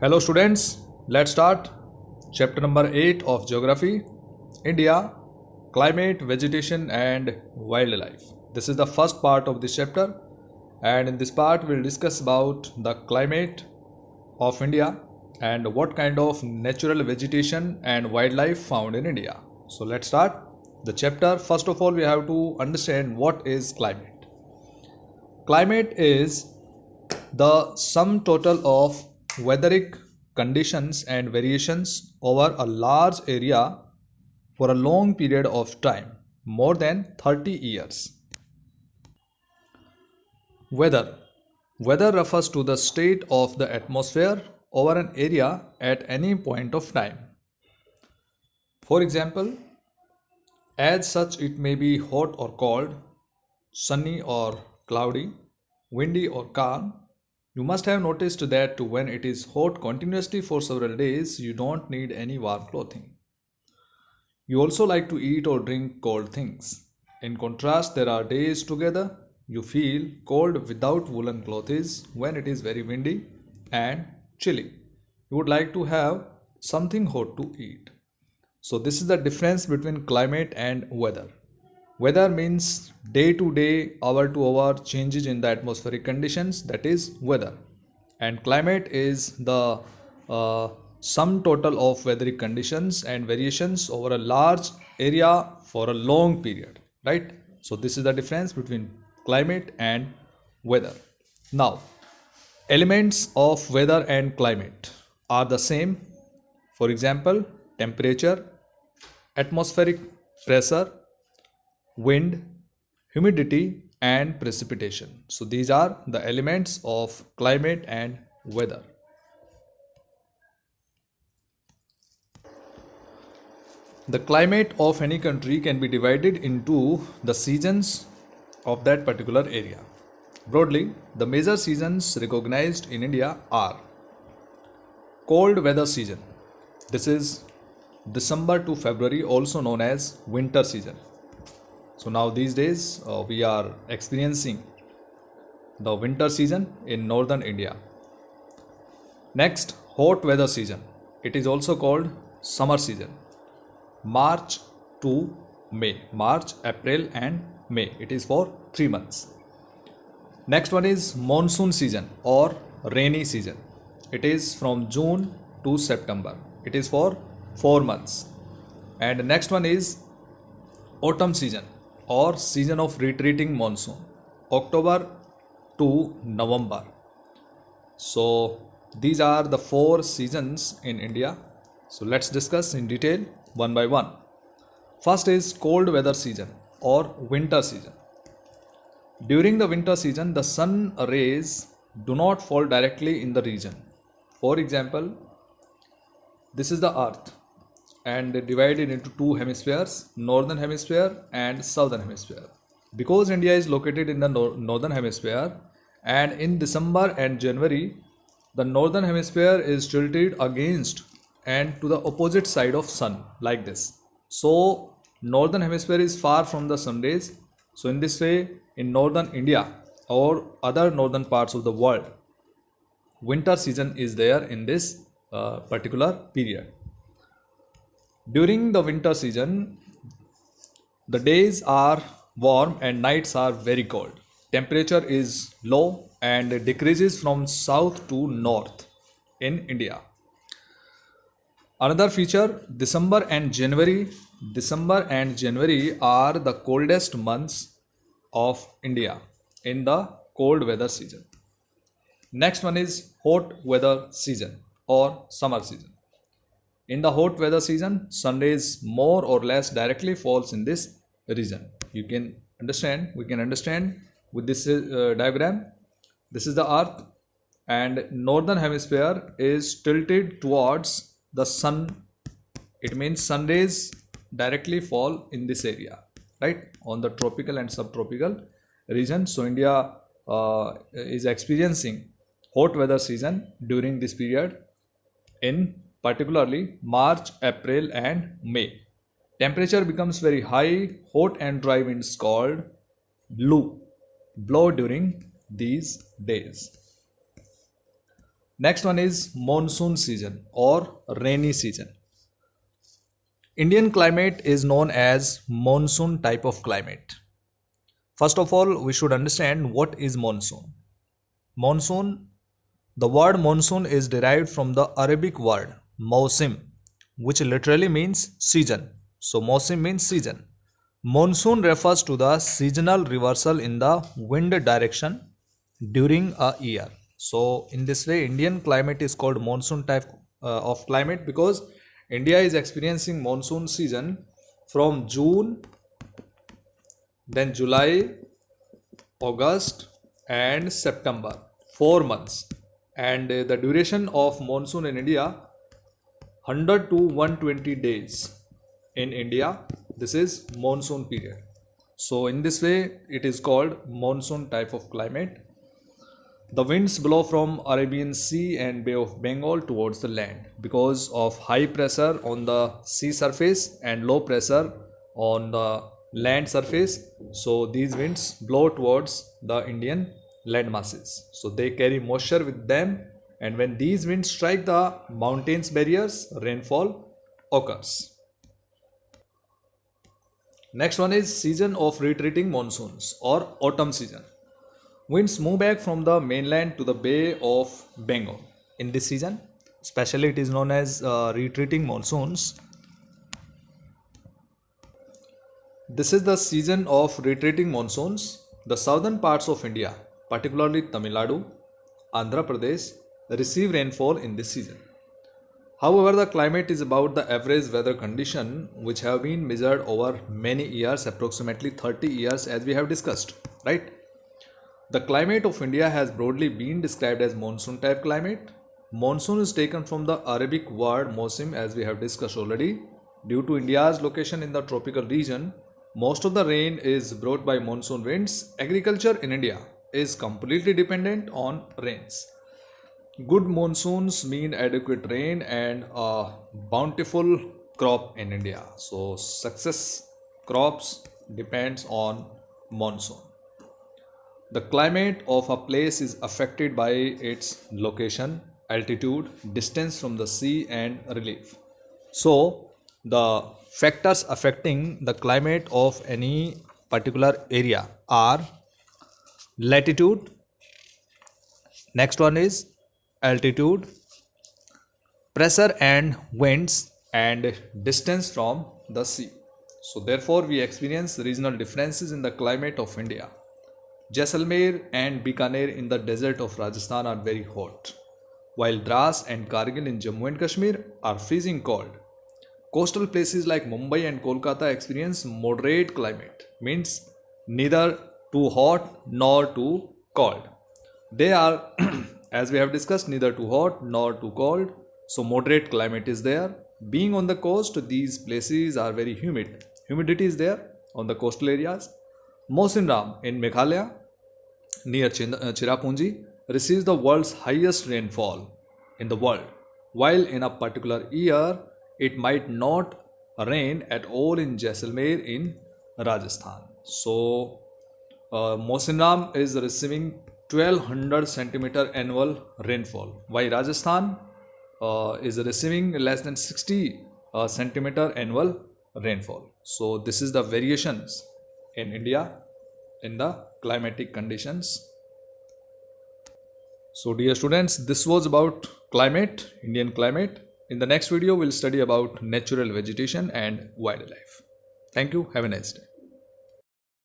Hello students, let's start chapter number 8 of Geography, India, Climate, Vegetation and Wildlife. This is the first part of this chapter, and in this part we'll discuss about the climate of India and what kind of natural vegetation and wildlife found in India. So let's start the chapter. First of all, we have to understand what is climate. Climate is the sum total of weatheric conditions and variations over a large area for a long period of time, more than 30 years. Weather refers to the state of the atmosphere over an area at any point of time. For example, as such, it may be hot or cold, sunny or cloudy, windy or calm. You must have noticed that when it is hot continuously for several days, you don't need any warm clothing. You also like to eat or drink cold things. In contrast, there are days together you feel cold without woolen clothes when it is very windy and chilly. You would like to have something hot to eat. So this is the difference between climate and weather. Weather means day to day, hour to hour changes in the atmospheric conditions, that is weather. And climate is the sum total of weatheric conditions and variations over a large area for a long period, right? So this is the difference between climate and weather. Now, elements of weather and climate are the same. For example, temperature, atmospheric pressure, wind, humidity and precipitation. So these are the elements of climate and weather. The climate of any country can be divided into the seasons of that particular area. Broadly, the major seasons recognized in India are cold weather season. This is December to February, also known as winter season. So now these days we are experiencing the winter season in northern India. Next, hot weather season. It is also called summer season. March to May. March, April and May. It is for 3 months. Next one is monsoon season or rainy season. It is from June to September. It is for 4 months. And next one is autumn season or season of retreating monsoon, October to November. So these are the 4 seasons in India. So let's discuss in detail one by one. First is cold weather season or winter season. During the winter season, the sun rays do not fall directly in the region. For example, this is the earth and divided into 2 hemispheres, northern hemisphere and southern hemisphere. Because India is located in the northern hemisphere, and in December and January the northern hemisphere is tilted against and to the opposite side of sun, like this. So northern hemisphere is far from the sun rays. So in this way, in northern India or other northern parts of the world, winter season is there in this particular period. During the winter season, the days are warm and nights are very cold. Temperature is low and decreases from south to north in India. Another feature, December and January are the coldest months of India in the cold weather season. Next one is hot weather season or summer season. In the hot weather season, sun rays more or less directly falls in this region. We can understand with this diagram. This is the earth and northern hemisphere is tilted towards the sun. It means sun rays directly fall in this area, right, on the tropical and subtropical region. So India is experiencing hot weather season during this period in particularly March, April and May. Temperature becomes very high, hot and dry winds called blow during these days. Next one is monsoon season or rainy season. Indian climate is known as monsoon type of climate. First of all, we should understand what is monsoon. Monsoon, the word monsoon is derived from the Arabic word mausim, which literally means season. So mausim means season. Monsoon refers to the seasonal reversal in the wind direction during a year. So in this way, Indian climate is called monsoon type of climate because India is experiencing monsoon season from June, then July, August and September, 4 months. And the duration of monsoon in India 100 to 120 days in India. This is monsoon period. So in this way it is called monsoon type of climate. The winds blow from Arabian Sea and Bay of Bengal towards the land because of high pressure on the sea surface and low pressure on the land surface. So these winds blow towards the Indian land masses. So they carry moisture with them, and when these winds strike the mountains barriers, rainfall occurs. Next one is season of retreating monsoons or autumn season. Winds move back from the mainland to the Bay of Bengal. In this season, especially it is known as retreating monsoons. This is the season of retreating monsoons. The southern parts of India, particularly Tamil Nadu, Andhra Pradesh, receive rainfall in this season. However, the climate is about the average weather condition which have been measured over many years, approximately 30 years as we have discussed, right? The climate of India has broadly been described as monsoon type climate. Monsoon is taken from the Arabic word mausim as we have discussed already. Due to India's location in the tropical region, most of the rain is brought by monsoon winds. Agriculture in India is completely dependent on rains. Good monsoons mean adequate rain and a bountiful crop in India. So success crops depends on monsoon. The climate of a place is affected by its location, altitude, distance from the sea and relief. So the factors affecting the climate of any particular area are latitude, next one is altitude, pressure and winds, and distance from the sea. So therefore we experience regional differences in the climate of India. Jaisalmer and Bikaner in the desert of Rajasthan are very hot, while Dras and Kargil in Jammu and Kashmir are freezing cold. Coastal places like Mumbai and Kolkata experience moderate climate, means neither too hot nor too cold. They are, as we have discussed, neither too hot nor too cold, so moderate climate is there. Being on the coast, these places are very humid. Humidity is there on the coastal areas. Mawsynram in Meghalaya near Cherrapunji receives the world's highest rainfall in the world, while in a particular year it might not rain at all in Jaisalmer in Rajasthan. So Mawsynram is receiving 1200 centimeter annual rainfall, while Rajasthan is receiving less than 60 centimeter annual rainfall. So this is the variations in India in the climatic conditions. So dear students, this was about climate, Indian climate. In the next video, we'll study about natural vegetation and wildlife. Thank you. Have a nice day.